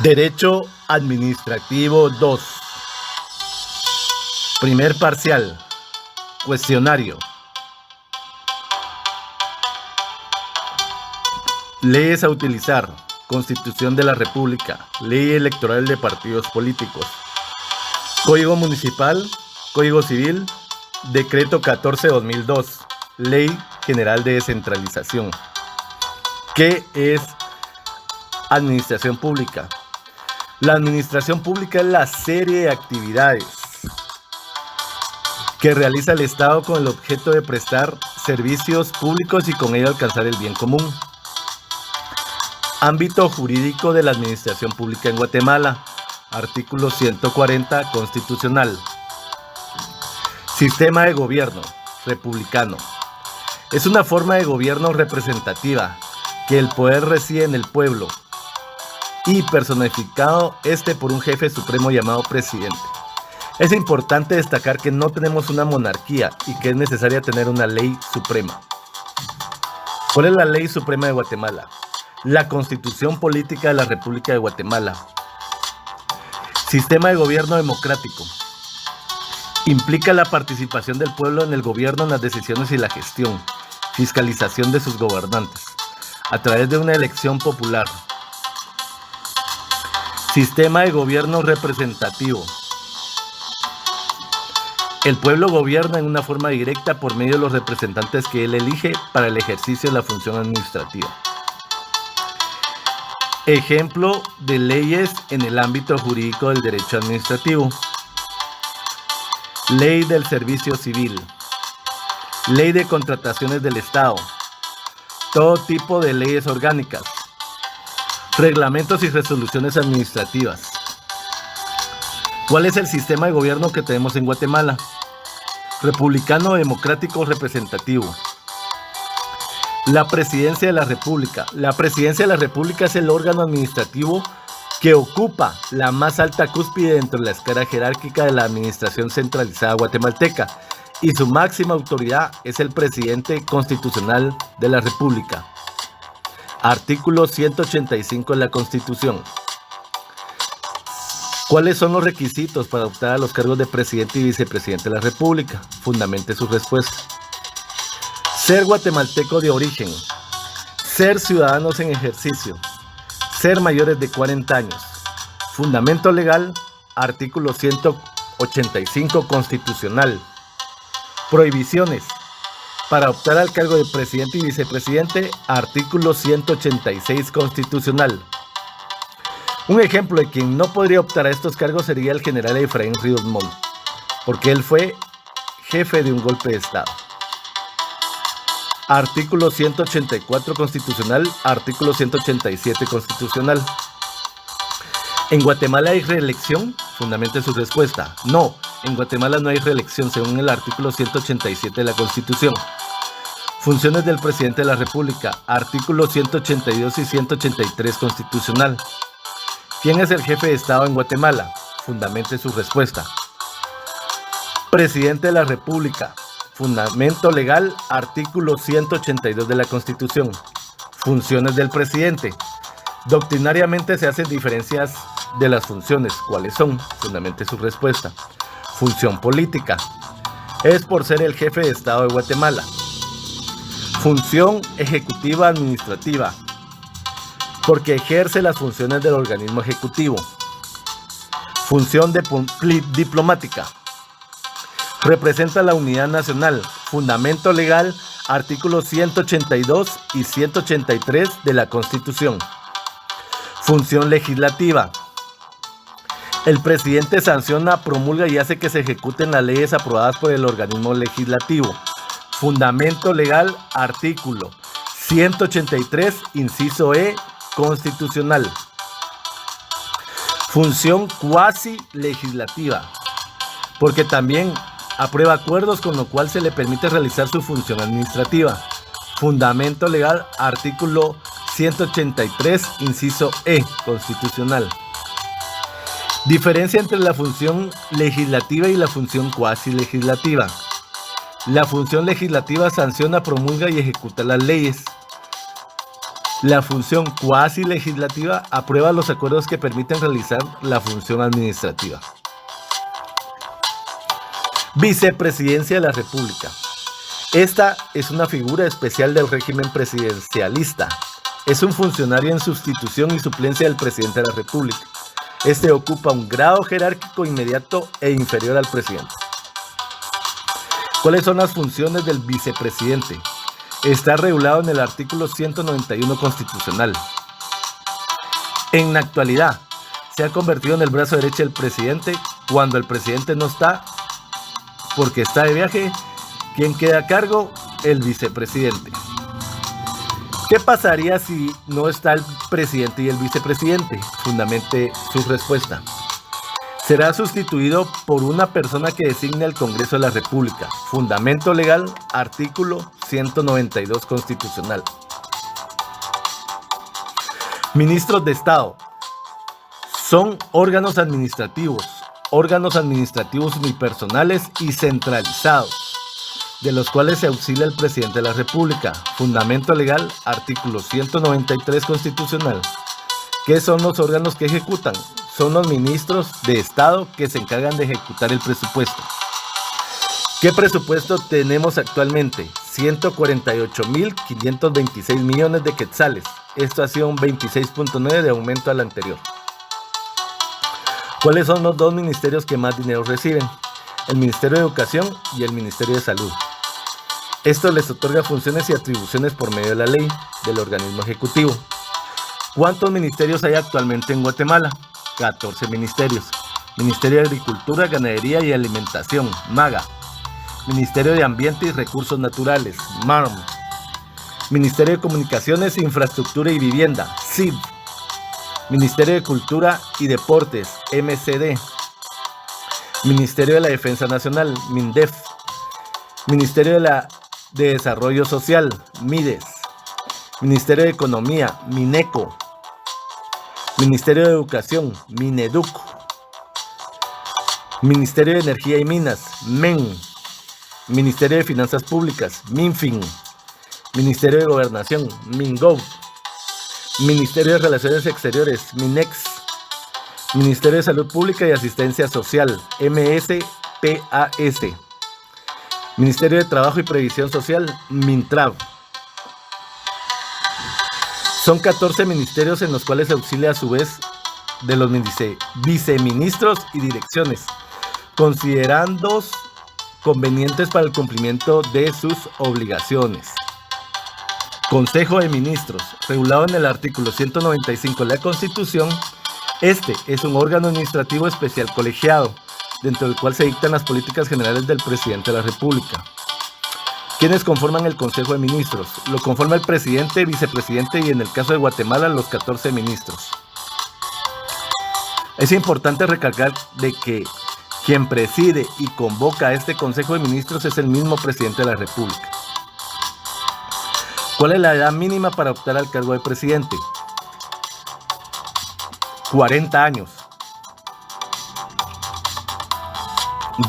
Derecho Administrativo 2. Primer parcial. Cuestionario. Leyes a utilizar. Constitución de la República. Ley electoral de partidos políticos. Código municipal. Código civil. Decreto 14/2002. Ley General de Descentralización. ¿Qué es administración pública? La administración pública es la serie de actividades que realiza el Estado con el objeto de prestar servicios públicos y con ello alcanzar el bien común. Ámbito jurídico de la administración pública en Guatemala. Artículo 140 constitucional. Sistema de gobierno republicano. Es una forma de gobierno representativa que el poder reside en el pueblo y personificado por un jefe supremo llamado presidente. Es importante destacar que no tenemos una monarquía y que es necesaria tener una ley suprema. ¿Cuál es la ley suprema de Guatemala? La Constitución Política de la República de Guatemala. Sistema de gobierno democrático. Implica la participación del pueblo en el gobierno, en las decisiones y la gestión, fiscalización de sus gobernantes, a través de una elección popular. Sistema de gobierno representativo. El pueblo gobierna en una forma directa por medio de los representantes que él elige para el ejercicio de la función administrativa. Ejemplo de leyes en el ámbito jurídico del derecho administrativo. Ley del Servicio Civil. Ley de Contrataciones del Estado. Todo tipo de leyes orgánicas. Reglamentos y resoluciones administrativas. ¿Cuál es el sistema de gobierno que tenemos en Guatemala? Republicano democrático representativo. La Presidencia de la República. La Presidencia de la República es el órgano administrativo que ocupa la más alta cúspide dentro de la escala jerárquica de la administración centralizada guatemalteca, y su máxima autoridad es el presidente constitucional de la República. Artículo 185 de la Constitución. ¿Cuáles son los requisitos para optar a los cargos de presidente y vicepresidente de la República? Fundamente su respuesta. Ser guatemalteco de origen. Ser ciudadanos en ejercicio. Ser mayores de 40 años. Fundamento legal. Artículo 185 constitucional. Prohibiciones. Para optar al cargo de presidente y vicepresidente. Artículo 186 constitucional. Un ejemplo de quien no podría optar a estos cargos sería el general Efraín Ríos Montt, porque él fue jefe de un golpe de Estado. Artículo 184 constitucional, artículo 187 constitucional. ¿En Guatemala hay reelección? Fundamente su respuesta. No, en Guatemala no hay reelección según el artículo 187 de la Constitución. Funciones del presidente de la República, artículos 182 y 183 constitucional. ¿Quién es el jefe de Estado en Guatemala? Fundamente su respuesta. Presidente de la República. Fundamento legal, artículo 182 de la Constitución. Funciones del presidente. Doctrinariamente se hacen diferencias de las funciones. ¿Cuáles son? Fundamente su respuesta. Función política. Es por ser el jefe de Estado de Guatemala. Función ejecutiva administrativa. Porque ejerce las funciones del organismo ejecutivo. Función diplomática. Representa la unidad nacional. Fundamento legal, artículos 182 y 183 de la Constitución. Función legislativa. El presidente sanciona, promulga y hace que se ejecuten las leyes aprobadas por el organismo legislativo. Fundamento legal, artículo 183, inciso E, constitucional. Función cuasi legislativa, porque también aprueba acuerdos con lo cual se le permite realizar su función administrativa. Fundamento legal, artículo 183, inciso E, constitucional. Diferencia entre la función legislativa y la función cuasi legislativa. La función legislativa sanciona, promulga y ejecuta las leyes. La función cuasi legislativa aprueba los acuerdos que permiten realizar la función administrativa. Vicepresidencia de la República. Esta es una figura especial del régimen presidencialista. Es un funcionario en sustitución y suplencia del presidente de la República. Este ocupa un grado jerárquico inmediato e inferior al presidente. ¿Cuáles son las funciones del vicepresidente? Está regulado en el artículo 191 constitucional. En la actualidad, se ha convertido en el brazo derecho del presidente cuando el presidente no está porque está de viaje. ¿Quién queda a cargo? El vicepresidente. ¿Qué pasaría si no está el presidente y el vicepresidente? Fundamente su respuesta. Será sustituido por una persona que designe el Congreso de la República. Fundamento legal, artículo 192 constitucional. Ministros de Estado. Son órganos administrativos unipersonales y centralizados, de los cuales se auxilia el presidente de la República. Fundamento legal, artículo 193 constitucional. ¿Qué son los órganos que ejecutan? Son los ministros de Estado que se encargan de ejecutar el presupuesto. ¿Qué presupuesto tenemos actualmente? 148.526 millones de quetzales. Esto ha sido un 26.9% de aumento al anterior. ¿Cuáles son los dos ministerios que más dinero reciben? El Ministerio de Educación y el Ministerio de Salud. Esto les otorga funciones y atribuciones por medio de la ley del organismo ejecutivo. ¿Cuántos ministerios hay actualmente en Guatemala? 14 ministerios. Ministerio de Agricultura, Ganadería y Alimentación, MAGA. Ministerio de Ambiente y Recursos Naturales, MARM. Ministerio de Comunicaciones, Infraestructura y Vivienda, SIV. Ministerio de Cultura y Deportes, MCD. Ministerio de la Defensa Nacional, MINDEF. Ministerio de Desarrollo Social, MIDES. Ministerio de Economía, MINECO. Ministerio de Educación, MINEDUC. Ministerio de Energía y Minas, MEN. Ministerio de Finanzas Públicas, MINFIN. Ministerio de Gobernación, MINGOV. Ministerio de Relaciones Exteriores, MINEX. Ministerio de Salud Pública y Asistencia Social, MSPAS. Ministerio de Trabajo y Previsión Social, MINTRAV. Son 14 ministerios en los cuales se auxilia a su vez de los viceministros y direcciones, considerándolos convenientes para el cumplimiento de sus obligaciones. Consejo de Ministros, regulado en el artículo 195 de la Constitución. Este es un órgano administrativo especial colegiado, dentro del cual se dictan las políticas generales del presidente de la República. ¿Quiénes conforman el Consejo de Ministros? Lo conforma el presidente, vicepresidente y en el caso de Guatemala los 14 ministros. Es importante recalcar de que quien preside y convoca a este Consejo de Ministros es el mismo presidente de la República. ¿Cuál es la edad mínima para optar al cargo de presidente? 40 años.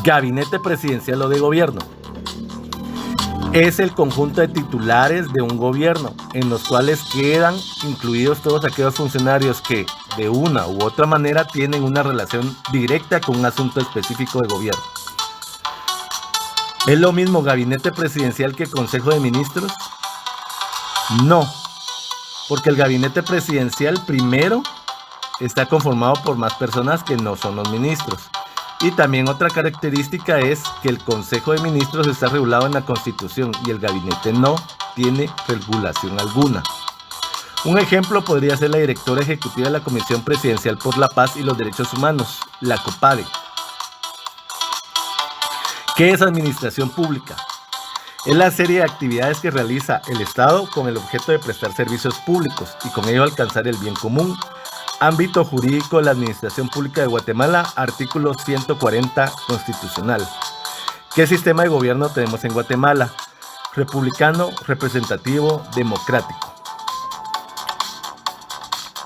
Gabinete presidencial o de gobierno. Es el conjunto de titulares de un gobierno, en los cuales quedan incluidos todos aquellos funcionarios que, de una u otra manera, tienen una relación directa con un asunto específico de gobierno. ¿Es lo mismo gabinete presidencial que Consejo de Ministros? No, porque el gabinete presidencial primero está conformado por más personas que no son los ministros. Y también otra característica es que el Consejo de Ministros está regulado en la Constitución y el gabinete no tiene regulación alguna. Un ejemplo podría ser la directora ejecutiva de la Comisión Presidencial por la Paz y los Derechos Humanos, la COPADE. ¿Qué es administración pública? Es la serie de actividades que realiza el Estado con el objeto de prestar servicios públicos y con ello alcanzar el bien común. Ámbito jurídico de la Administración Pública de Guatemala, artículo 140 constitucional. ¿Qué sistema de gobierno tenemos en Guatemala? Republicano, representativo, democrático.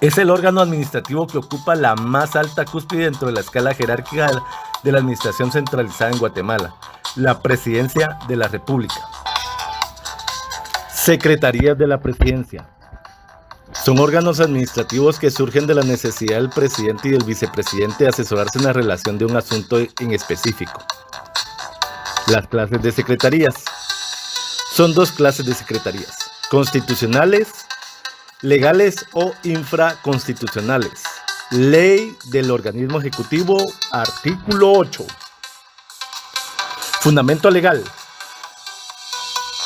Es el órgano administrativo que ocupa la más alta cúspide dentro de la escala jerárquica de la administración centralizada en Guatemala, la Presidencia de la República. Secretarías de la Presidencia. Son órganos administrativos que surgen de la necesidad del presidente y del vicepresidente de asesorarse en la relación de un asunto en específico. Las clases de secretarías. Son dos clases de secretarías: constitucionales, legales o infraconstitucionales. Ley del organismo ejecutivo, artículo 8. Fundamento legal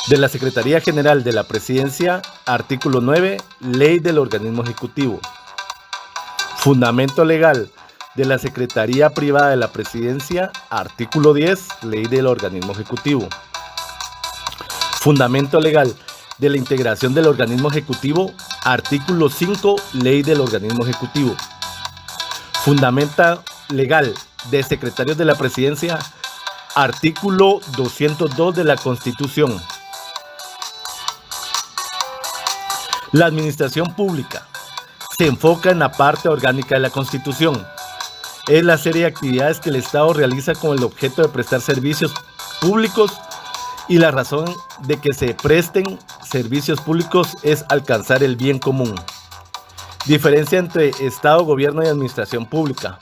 de la Secretaría General de la Presidencia, artículo 9, Ley del organismo ejecutivo. Fundamento legal de la Secretaría Privada de la Presidencia, artículo 10, Ley del organismo ejecutivo. Fundamento legal de la integración del organismo ejecutivo, artículo 5, Ley del organismo ejecutivo. Fundamento legal de secretarios de la Presidencia, artículo 202 de la Constitución. La administración pública se enfoca en la parte orgánica de la Constitución. Es la serie de actividades que el Estado realiza con el objeto de prestar servicios públicos, y la razón de que se presten servicios públicos es alcanzar el bien común. Diferencia entre Estado, gobierno y administración pública.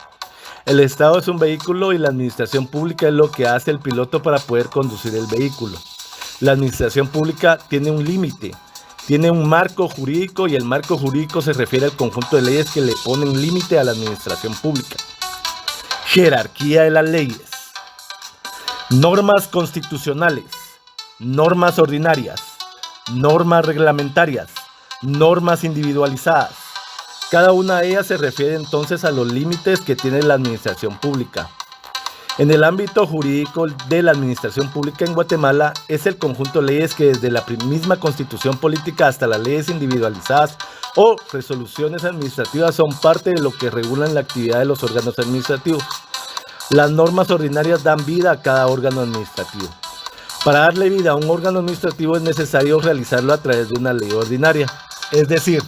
El Estado es un vehículo y la administración pública es lo que hace el piloto para poder conducir el vehículo. La administración pública tiene un límite, tiene un marco jurídico, y el marco jurídico se refiere al conjunto de leyes que le ponen límite a la administración pública. Jerarquía de las leyes. Normas constitucionales, normas ordinarias, normas reglamentarias, normas individualizadas. Cada una de ellas se refiere entonces a los límites que tiene la administración pública. En el ámbito jurídico de la administración pública en Guatemala es el conjunto de leyes que desde la misma constitución política hasta las leyes individualizadas o resoluciones administrativas son parte de lo que regulan la actividad de los órganos administrativos. Las normas ordinarias dan vida a cada órgano administrativo. Para darle vida a un órgano administrativo es necesario realizarlo a través de una ley ordinaria, es decir,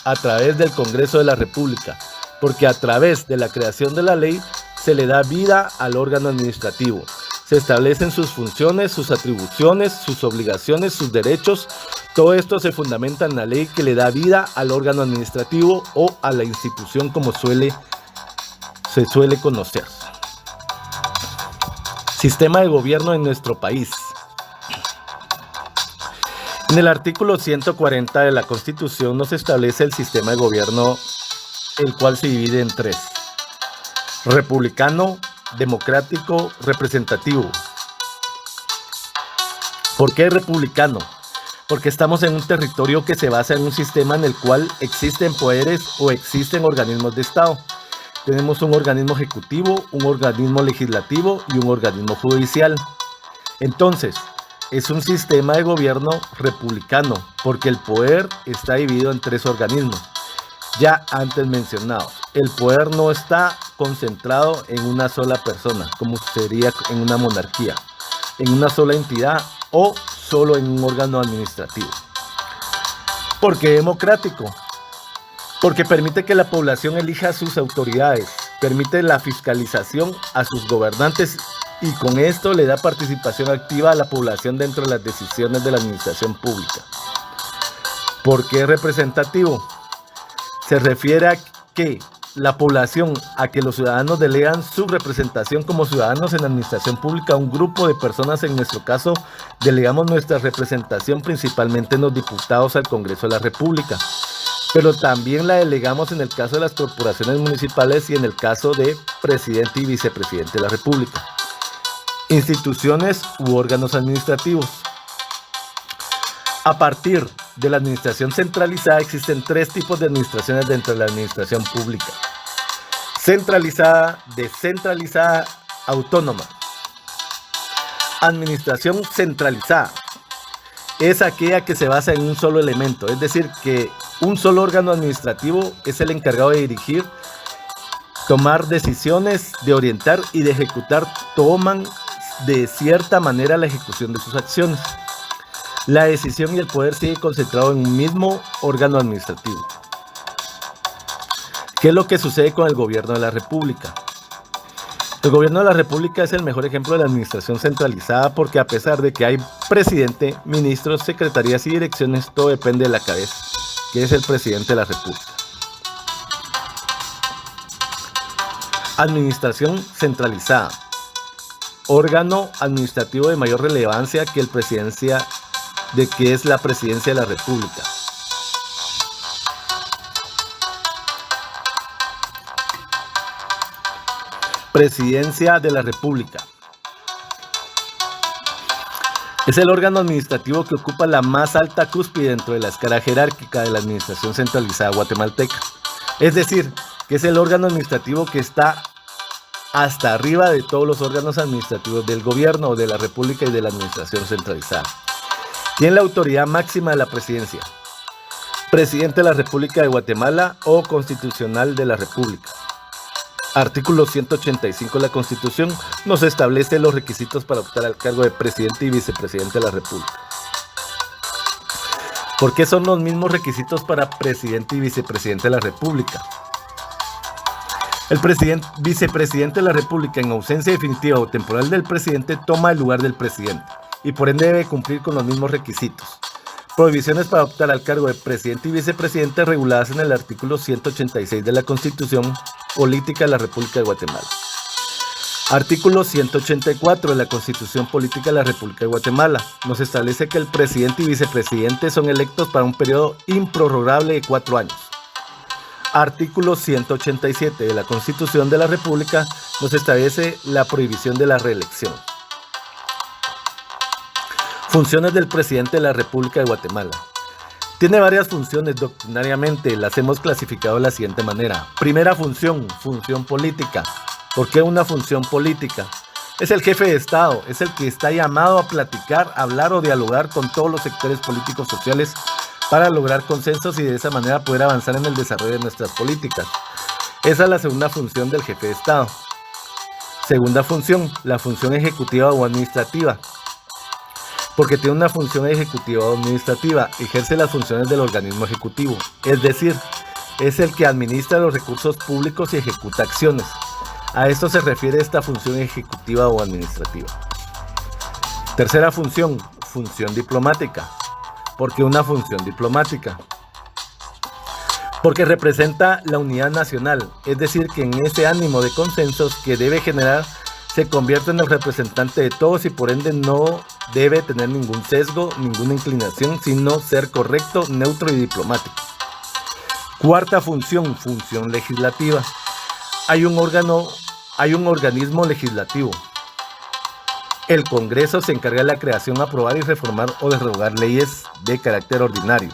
a través del Congreso de la República, porque a través de la creación de la ley se le da vida al órgano administrativo. Se establecen sus funciones, sus atribuciones, sus obligaciones, sus derechos. Todo esto se fundamenta en la ley que le da vida al órgano administrativo o a la institución como se suele conocer. Sistema de gobierno en nuestro país. En el artículo 140 de la Constitución nos establece el sistema de gobierno, el cual se divide en tres: republicano, democrático, representativo. ¿Por qué republicano? Porque estamos en un territorio que se basa en un sistema en el cual existen poderes o existen organismos de Estado. Tenemos un organismo ejecutivo, un organismo legislativo y un organismo judicial. Entonces, es un sistema de gobierno republicano, porque el poder está dividido en tres organismos, ya antes mencionados. El poder no está concentrado en una sola persona, como sería en una monarquía, en una sola entidad o solo en un órgano administrativo. ¿Por qué democrático? Porque permite que la población elija a sus autoridades, permite la fiscalización a sus gobernantes, y con esto le da participación activa a la población dentro de las decisiones de la administración pública. ¿Por qué representativo? Se refiere a que la población, a que los ciudadanos delegan su representación como ciudadanos en la administración pública a un grupo de personas. En nuestro caso, delegamos nuestra representación principalmente en los diputados al Congreso de la República, pero también la delegamos en el caso de las corporaciones municipales y en el caso de presidente y vicepresidente de la República. Instituciones u órganos administrativos. A partir de la administración centralizada existen tres tipos de administraciones dentro de la administración pública: centralizada, descentralizada, autónoma. Administración centralizada es aquella que se basa en un solo elemento, es decir, que un solo órgano administrativo es el encargado de dirigir, tomar decisiones, de orientar y de ejecutar, toman de cierta manera la ejecución de sus acciones. La decisión y el poder sigue concentrado en un mismo órgano administrativo. ¿Qué es lo que sucede con el gobierno de la República? El gobierno de la República es el mejor ejemplo de la administración centralizada, porque a pesar de que hay presidente, ministros, secretarías y direcciones, todo depende de la cabeza. que es el presidente de la República. Administración centralizada. Órgano administrativo de mayor relevancia que es la presidencia de la República. Presidencia de la República. Es el órgano administrativo que ocupa la más alta cúspide dentro de la escala jerárquica de la administración centralizada guatemalteca. Es decir, que es el órgano administrativo que está hasta arriba de todos los órganos administrativos del gobierno, de la República y de la administración centralizada. Tiene la autoridad máxima de la presidencia. Presidente de la República de Guatemala o constitucional de la República. Artículo 185 de la Constitución nos establece los requisitos para optar al cargo de presidente y vicepresidente de la República. ¿Por qué son los mismos requisitos para presidente y vicepresidente de la República? El vicepresidente de la República, en ausencia definitiva o temporal del presidente, toma el lugar del presidente y por ende debe cumplir con los mismos requisitos. Prohibiciones para optar al cargo de presidente y vicepresidente reguladas en el artículo 186 de la Constitución Política de la República de Guatemala. Artículo 184 de la Constitución Política de la República de Guatemala nos establece que el presidente y vicepresidente son electos para un periodo improrrogable de 4 años. Artículo 187 de la Constitución de la República nos establece la prohibición de la reelección. Funciones del presidente de la República de Guatemala. Tiene varias funciones doctrinariamente, las hemos clasificado de la siguiente manera. Primera función, función política. ¿Por qué una función política? Es el jefe de Estado, es el que está llamado a platicar, hablar o dialogar con todos los sectores políticos sociales para lograr consensos y de esa manera poder avanzar en el desarrollo de nuestras políticas. Esa es la segunda función del jefe de Estado. Segunda función, la función ejecutiva o administrativa. Porque tiene una función ejecutiva o administrativa, ejerce las funciones del organismo ejecutivo, es decir, es el que administra los recursos públicos y ejecuta acciones. A esto se refiere esta función ejecutiva o administrativa. Tercera función, función diplomática. ¿Por qué una función diplomática? Porque representa la unidad nacional, es decir, que en ese ánimo de consensos que debe generar, se convierte en el representante de todos y por ende no debe tener ningún sesgo, ninguna inclinación, sino ser correcto, neutro y diplomático. Cuarta función, función legislativa. Hay un organismo legislativo. El Congreso se encarga de la creación, aprobar y reformar o derogar leyes de carácter ordinario.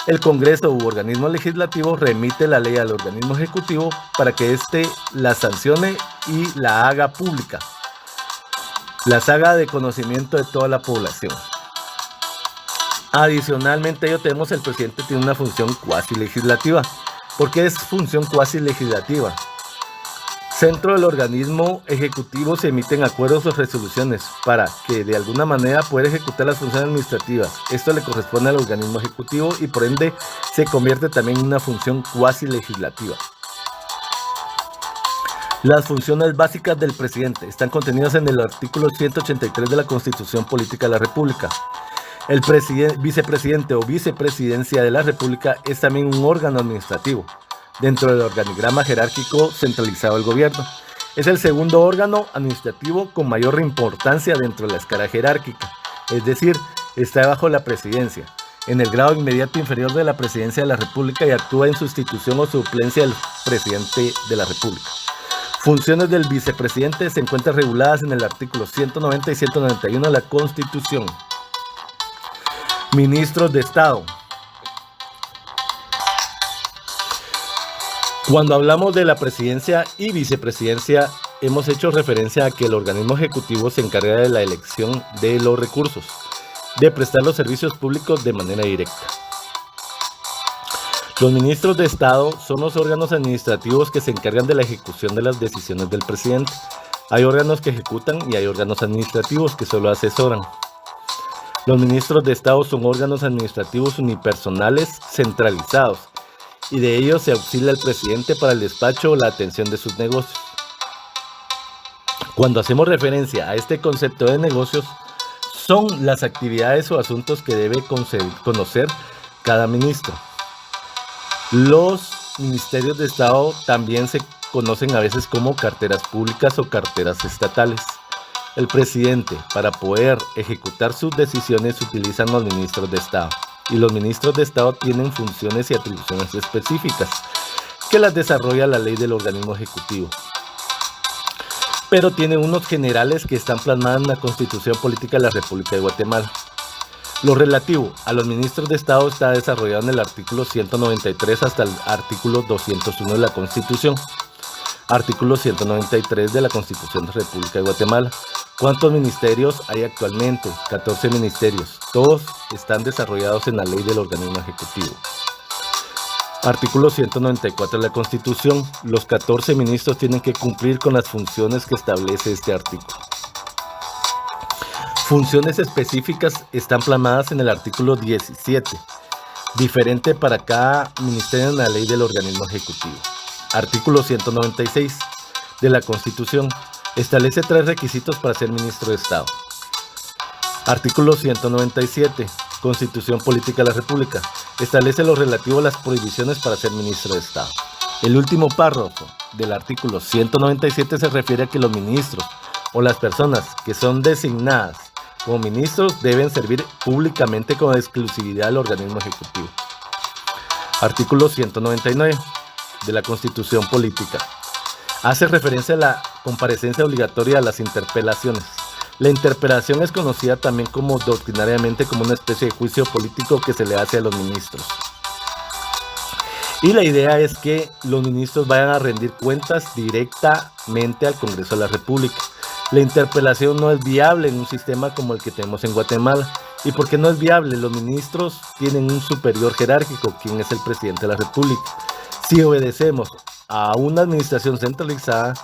El Congreso u organismo legislativo remite la ley al organismo ejecutivo para que éste la sancione y la haga pública. Las haga de conocimiento de toda la población. Adicionalmente a ello tenemos el presidente tiene una función cuasi legislativa. ¿Por qué es función cuasi legislativa? Dentro del organismo ejecutivo se emiten acuerdos o resoluciones para que de alguna manera pueda ejecutar las funciones administrativas. Esto le corresponde al organismo ejecutivo y por ende se convierte también en una función cuasi legislativa. Las funciones básicas del presidente están contenidas en el artículo 183 de la Constitución Política de la República. El vicepresidente o vicepresidencia de la República es también un órgano administrativo dentro del organigrama jerárquico centralizado del gobierno. Es el segundo órgano administrativo con mayor importancia dentro de la escala jerárquica, es decir, está bajo la presidencia, en el grado inmediato inferior de la presidencia de la República y actúa en sustitución o suplencia del presidente de la República. Funciones del vicepresidente se encuentran reguladas en el artículo 190 y 191 de la Constitución. Ministros de Estado. Cuando hablamos de la presidencia y vicepresidencia, hemos hecho referencia a que el organismo ejecutivo se encarga de la elección de los recursos, de prestar los servicios públicos de manera directa. Los ministros de Estado son los órganos administrativos que se encargan de la ejecución de las decisiones del presidente. Hay órganos que ejecutan y hay órganos administrativos que solo asesoran. Los ministros de Estado son órganos administrativos unipersonales centralizados, y de ellos se auxilia al presidente para el despacho o la atención de sus negocios. Cuando hacemos referencia a este concepto de negocios, son las actividades o asuntos que debe conocer cada ministro. Los ministerios de Estado también se conocen a veces como carteras públicas o carteras estatales. El presidente, para poder ejecutar sus decisiones, utilizan los ministros de Estado. Y los ministros de Estado tienen funciones y atribuciones específicas que las desarrolla la ley del organismo ejecutivo. Pero tiene unos generales que están plasmados en la Constitución Política de la República de Guatemala. Lo relativo a los ministros de Estado está desarrollado en el artículo 193 hasta el artículo 201 de la Constitución. Artículo 193 de la Constitución de la República de Guatemala. ¿Cuántos ministerios hay actualmente? 14 ministerios. Todos están desarrollados en la ley del organismo ejecutivo. Artículo 194 de la Constitución. Los 14 ministros tienen que cumplir con las funciones que establece este artículo. Funciones específicas están plasmadas en el artículo 17, diferente para cada ministerio en la ley del organismo ejecutivo. Artículo 196 de la Constitución establece 3 requisitos para ser ministro de Estado. Artículo 197, Constitución Política de la República, establece lo relativo a las prohibiciones para ser ministro de Estado. El último párrafo del artículo 197 se refiere a que los ministros o las personas que son designadas como ministros deben servir públicamente con exclusividad al organismo ejecutivo. Artículo 199 de la Constitución Política hace referencia a la comparecencia obligatoria a las interpelaciones. La interpelación es conocida también como doctrinariamente como una especie de juicio político que se le hace a los ministros. Y la idea es que los ministros vayan a rendir cuentas directamente al Congreso de la República. La interpelación no es viable en un sistema como el que tenemos en Guatemala. ¿Y por qué no es viable? Los ministros tienen un superior jerárquico, quien es el presidente de la República. Si obedecemos a una administración centralizada,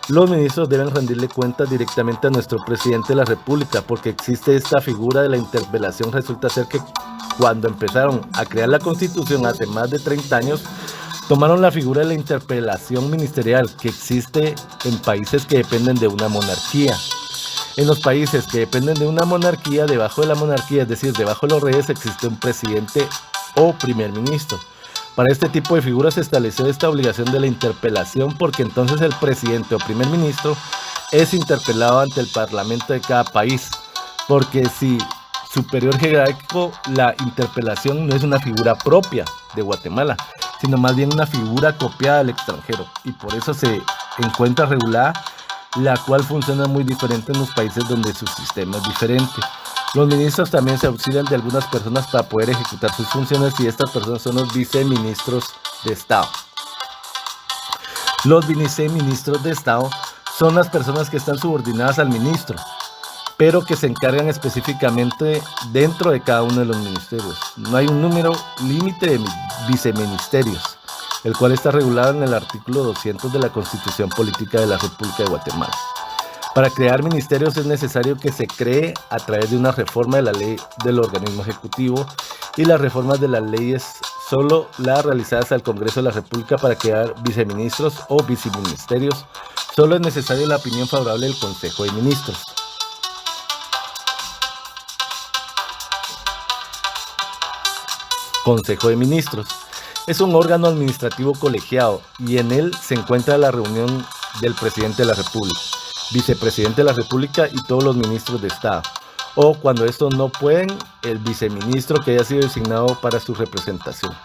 los ministros deben rendirle cuentas directamente a nuestro presidente de la República, porque existe esta figura de la interpelación. Resulta ser que cuando empezaron a crear la Constitución hace más de 30 años, tomaron la figura de la interpelación ministerial que existe en países que dependen de una monarquía. En los países que dependen de una monarquía, debajo de la monarquía, es decir, debajo de los reyes, existe un presidente o primer ministro. Para este tipo de figuras se estableció esta obligación de la interpelación, porque entonces el presidente o primer ministro es interpelado ante el parlamento de cada país. Porque si superior jerárquico, la interpelación no es una figura propia de Guatemala, sino más bien una figura copiada del extranjero, y por eso se encuentra regulada, la cual funciona muy diferente en los países donde su sistema es diferente. Los ministros también se auxilian de algunas personas para poder ejecutar sus funciones, y estas personas son los viceministros de Estado. Los viceministros de Estado son las personas que están subordinadas al ministro, pero que se encargan específicamente dentro de cada uno de los ministerios. No hay un número límite de viceministerios, el cual está regulado en el artículo 200 de la Constitución Política de la República de Guatemala. Para crear ministerios es necesario que se cree a través de una reforma de la ley del organismo ejecutivo, y las reformas de las leyes solo las realizadas al Congreso de la República. Para crear viceministros o viceministerios solo es necesaria la opinión favorable del Consejo de Ministros. Consejo de Ministros es un órgano administrativo colegiado, y en él se encuentra la reunión del presidente de la República, vicepresidente de la República y todos los ministros de Estado, o cuando estos no pueden, el viceministro que haya sido designado para su representación.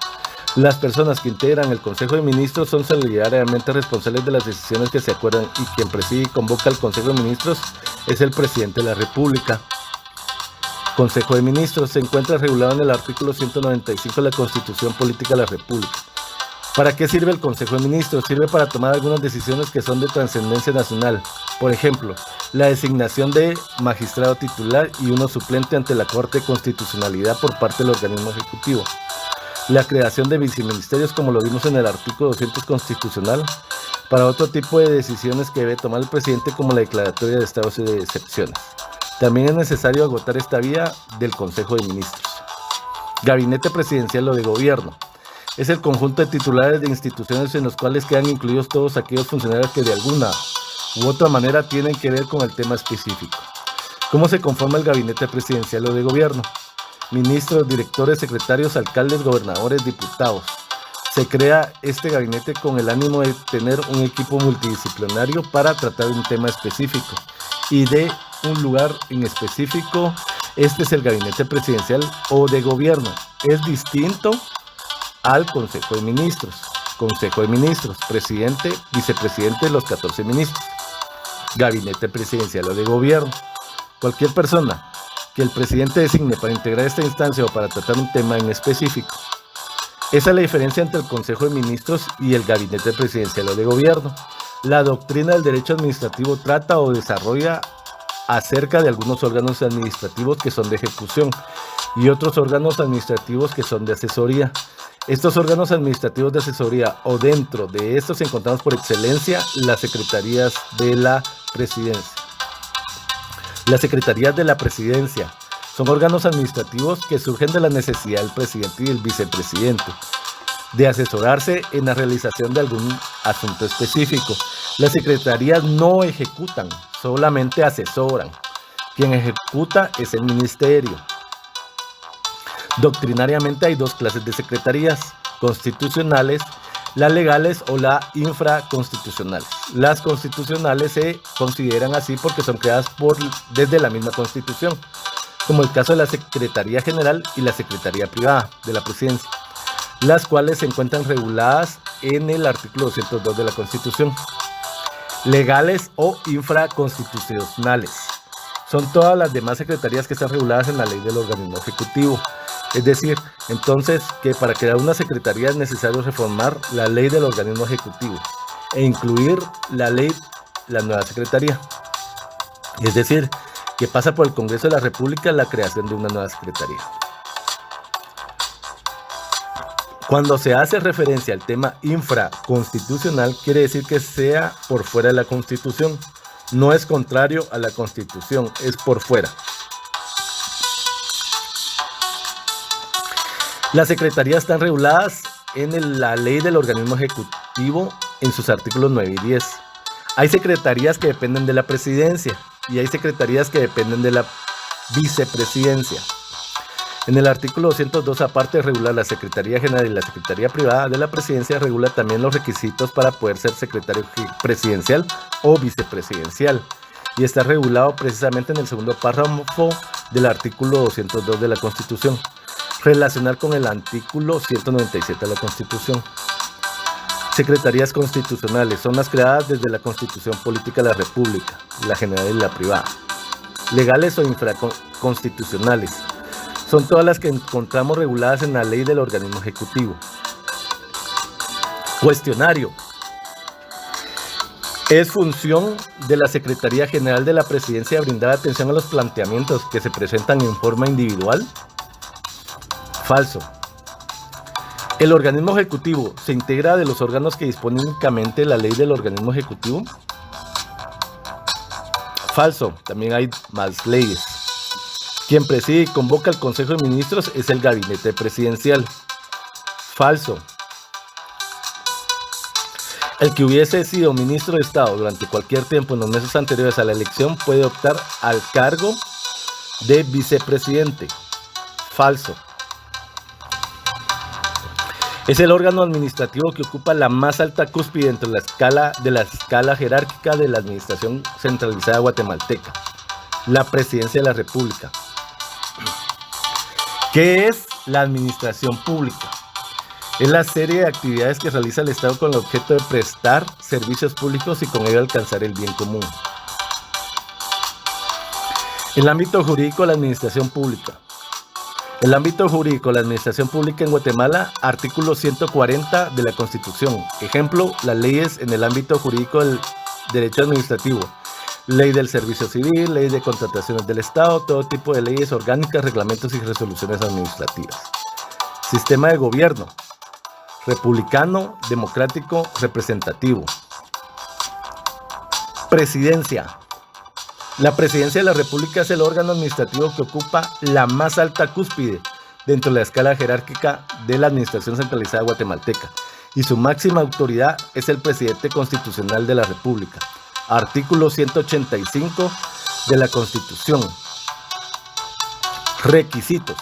Las personas que integran el Consejo de Ministros son solidariamente responsables de las decisiones que se acuerdan, y quien preside y convoca al Consejo de Ministros es el presidente de la República. Consejo de Ministros se encuentra regulado en el artículo 195 de la Constitución Política de la República. ¿Para qué sirve el Consejo de Ministros? Sirve para tomar algunas decisiones que son de trascendencia nacional. Por ejemplo, la designación de magistrado titular y uno suplente ante la Corte de Constitucionalidad por parte del organismo ejecutivo. La creación de viceministerios, como lo vimos en el artículo 200 constitucional, para otro tipo de decisiones que debe tomar el presidente, como la declaratoria de estados y de excepciones. También es necesario agotar esta vía del Consejo de Ministros. Gabinete presidencial o de gobierno. Es el conjunto de titulares de instituciones en los cuales quedan incluidos todos aquellos funcionarios que de alguna u otra manera tienen que ver con el tema específico. ¿Cómo se conforma el gabinete presidencial o de gobierno? Ministros, directores, secretarios, alcaldes, gobernadores, diputados. Se crea este gabinete con el ánimo de tener un equipo multidisciplinario para tratar un tema específico y de un lugar en específico. Este es el gabinete presidencial o de gobierno. Es distinto al Consejo de Ministros. Consejo de Ministros, presidente, vicepresidente, los 14 ministros. Gabinete presidencial o de gobierno. Cualquier persona que el presidente designe para integrar esta instancia o para tratar un tema en específico. Esa es la diferencia entre el Consejo de Ministros y el Gabinete Presidencial o de Gobierno. La doctrina del derecho administrativo trata o desarrolla acerca de algunos órganos administrativos que son de ejecución y otros órganos administrativos que son de asesoría. Estos órganos administrativos de asesoría o dentro de estos encontramos por excelencia las secretarías de la presidencia. Las secretarías de la presidencia son órganos administrativos que surgen de la necesidad del presidente y del vicepresidente de asesorarse en la realización de algún asunto específico. Las secretarías no ejecutan, solamente asesoran. Quien ejecuta es el ministerio. Doctrinariamente hay dos clases de secretarías: constitucionales, las legales o las infraconstitucionales. Las constitucionales se consideran así porque son creadas desde la misma Constitución, como el caso de la Secretaría General y la Secretaría Privada de la Presidencia, las cuales se encuentran reguladas en el artículo 202 de la Constitución. Legales o infraconstitucionales son todas las demás secretarías que están reguladas en la ley del organismo ejecutivo. Es decir, entonces, que para crear una secretaría es necesario reformar la ley del organismo ejecutivo e incluir la nueva secretaría. Es decir, que pasa por el Congreso de la República la creación de una nueva secretaría. Cuando se hace referencia al tema infraconstitucional, quiere decir que sea por fuera de la Constitución. No es contrario a la Constitución, es por fuera. Las secretarías están reguladas en la ley del organismo ejecutivo en sus artículos 9 y 10. Hay secretarías que dependen de la presidencia y hay secretarías que dependen de la vicepresidencia. En el artículo 202, aparte de regular la Secretaría General y la Secretaría Privada de la Presidencia, regula también los requisitos para poder ser secretario presidencial o vicepresidencial. Y está regulado precisamente en el segundo párrafo del artículo 202 de la Constitución, relacional con el artículo 197 de la Constitución. Secretarías constitucionales son las creadas desde la Constitución Política de la República, la general y la privada. Legales o infraconstitucionales son todas las que encontramos reguladas en la ley del organismo ejecutivo. Cuestionario. Es función de la Secretaría General de la Presidencia brindar atención a los planteamientos que se presentan en forma individual. Falso. ¿El organismo ejecutivo se integra de los órganos que disponen únicamente la ley del organismo ejecutivo? Falso. También hay más leyes. Quien preside y convoca al Consejo de Ministros es el Gabinete Presidencial. Falso. El que hubiese sido ministro de Estado durante cualquier tiempo en los meses anteriores a la elección puede optar al cargo de vicepresidente. Falso. Es el órgano administrativo que ocupa la más alta cúspide dentro de la escala jerárquica de la administración centralizada guatemalteca, la Presidencia de la República. ¿Qué es la administración pública? Es la serie de actividades que realiza el Estado con el objeto de prestar servicios públicos y con ello alcanzar el bien común. El ámbito jurídico de la administración pública. El ámbito jurídico de la administración pública en Guatemala, artículo 140 de la Constitución. Ejemplo, las leyes en el ámbito jurídico del derecho administrativo. Ley del Servicio Civil, ley de contrataciones del Estado, todo tipo de leyes orgánicas, reglamentos y resoluciones administrativas. Sistema de gobierno. Republicano, democrático, representativo. Presidencia. La Presidencia de la República es el órgano administrativo que ocupa la más alta cúspide dentro de la escala jerárquica de la administración centralizada guatemalteca y su máxima autoridad es el presidente constitucional de la República. Artículo 185 de la Constitución. Requisitos.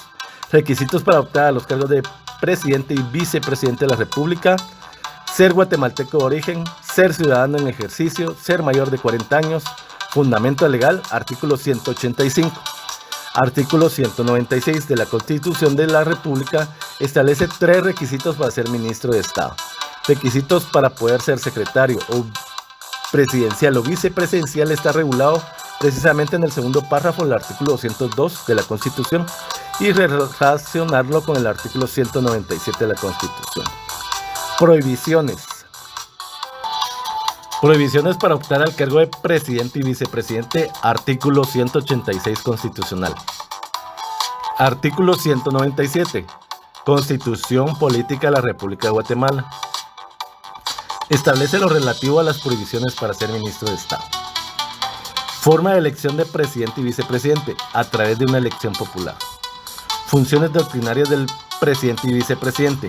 Requisitos para optar a los cargos de presidente y vicepresidente de la República, ser guatemalteco de origen, ser ciudadano en ejercicio, ser mayor de 40 años, fundamento legal, artículo 185. Artículo 196 de la Constitución de la República establece 3 requisitos para ser ministro de Estado. Requisitos para poder ser secretario o presidencial o vicepresidencial está regulado precisamente en el segundo párrafo del artículo 202 de la Constitución y relacionarlo con el artículo 197 de la Constitución. Prohibiciones. Prohibiciones para optar al cargo de presidente y vicepresidente, artículo 186 constitucional. Artículo 197, Constitución Política de la República de Guatemala. Establece lo relativo a las prohibiciones para ser ministro de Estado. Forma de elección de presidente y vicepresidente a través de una elección popular. Funciones doctrinarias del presidente y vicepresidente.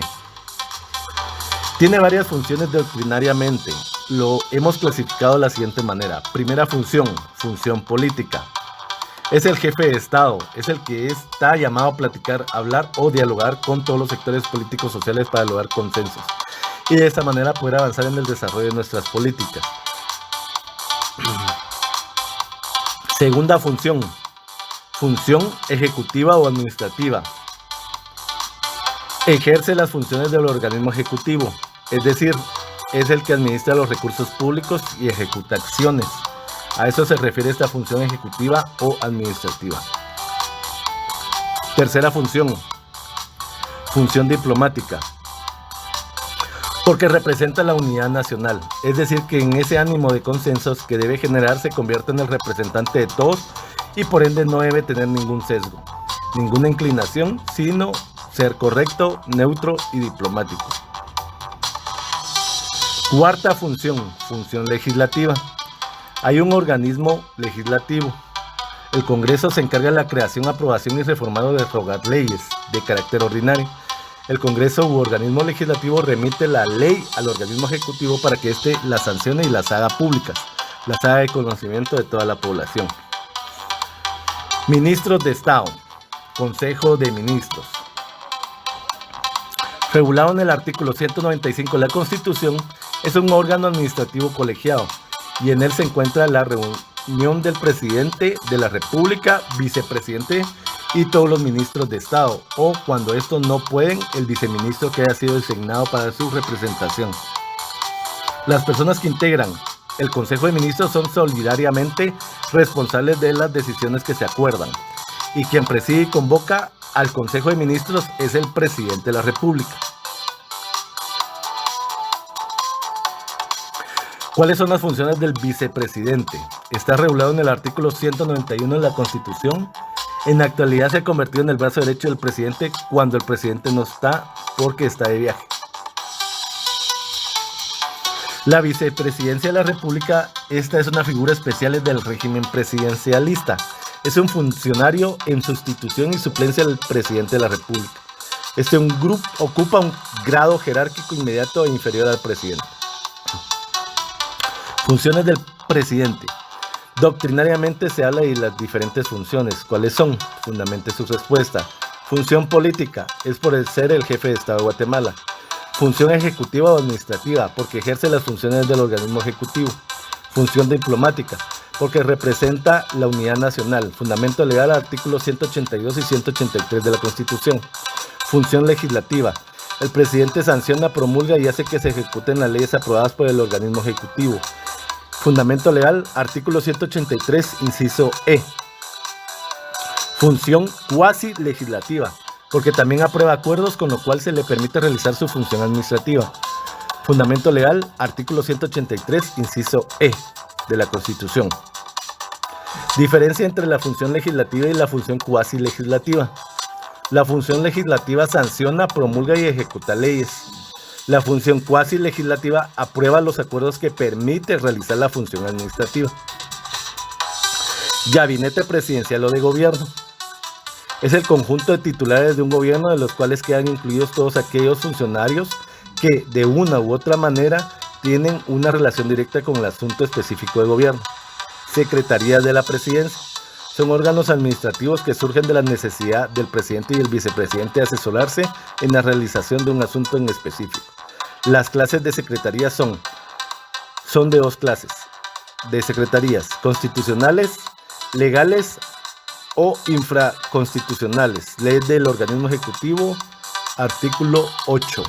Tiene varias funciones doctrinariamente. Lo hemos clasificado de la siguiente manera. Primera función, función política. Es el jefe de Estado, es el que está llamado a platicar, hablar o dialogar con todos los sectores políticos sociales para lograr consensos y de esta manera poder avanzar en el desarrollo de nuestras políticas. Segunda función, función ejecutiva o administrativa. Ejerce las funciones del organismo ejecutivo, es decir, es el que administra los recursos públicos y ejecuta acciones. A eso se refiere esta función ejecutiva o administrativa. Tercera función, función diplomática. Porque representa la unidad nacional, es decir, que en ese ánimo de consensos que debe generar se convierte en el representante de todos y por ende no debe tener ningún sesgo, ninguna inclinación, sino ser correcto, neutro y diplomático. Cuarta función, función legislativa. Hay un organismo legislativo. El Congreso se encarga de la creación, aprobación y reformado de derogar leyes de carácter ordinario. El Congreso u organismo legislativo remite la ley al organismo ejecutivo para que éste las sancione y las haga públicas, las haga de conocimiento de toda la población. Ministros de Estado, Consejo de Ministros. Regulado en el artículo 195 de la Constitución, es un órgano administrativo colegiado y en él se encuentra la reunión del presidente de la República, vicepresidente y todos los ministros de Estado, o cuando estos no pueden, el viceministro que haya sido designado para su representación. Las personas que integran el Consejo de Ministros son solidariamente responsables de las decisiones que se acuerdan, y quien preside y convoca al Consejo de Ministros es el presidente de la República. ¿Cuáles son las funciones del vicepresidente? Está regulado en el artículo 191 de la Constitución. En la actualidad se ha convertido en el brazo derecho del presidente cuando el presidente no está porque está de viaje. La vicepresidencia de la República, esta es una figura especial del régimen presidencialista. Es un funcionario en sustitución y suplencia del presidente de la República. Un grupo ocupa un grado jerárquico inmediato e inferior al presidente. Funciones del presidente. Doctrinariamente se habla de las diferentes funciones. ¿Cuáles son? Fundamente su respuesta. Función política es por ser el jefe de Estado de Guatemala. Función ejecutiva o administrativa porque ejerce las funciones del organismo ejecutivo. Función diplomática porque representa la unidad nacional. Fundamento legal, artículos 182 y 183 de la Constitución. Función legislativa. El presidente sanciona, promulga y hace que se ejecuten las leyes aprobadas por el organismo ejecutivo. Fundamento legal, artículo 183, inciso E. Función cuasi legislativa, porque también aprueba acuerdos con lo cual se le permite realizar su función administrativa. Fundamento legal, artículo 183, inciso E de la Constitución. Diferencia entre la función legislativa y la función cuasi legislativa. La función legislativa sanciona, promulga y ejecuta leyes. La función cuasi legislativa aprueba los acuerdos que permiten realizar la función administrativa. Gabinete presidencial o de gobierno. Es el conjunto de titulares de un gobierno de los cuales quedan incluidos todos aquellos funcionarios que de una u otra manera tienen una relación directa con el asunto específico de gobierno. Secretarías de la Presidencia. Son órganos administrativos que surgen de la necesidad del presidente y el vicepresidente de asesorarse en la realización de un asunto en específico. Las clases de secretarías son de dos clases de secretarías: constitucionales, legales o infraconstitucionales. Ley del organismo ejecutivo, artículo 8.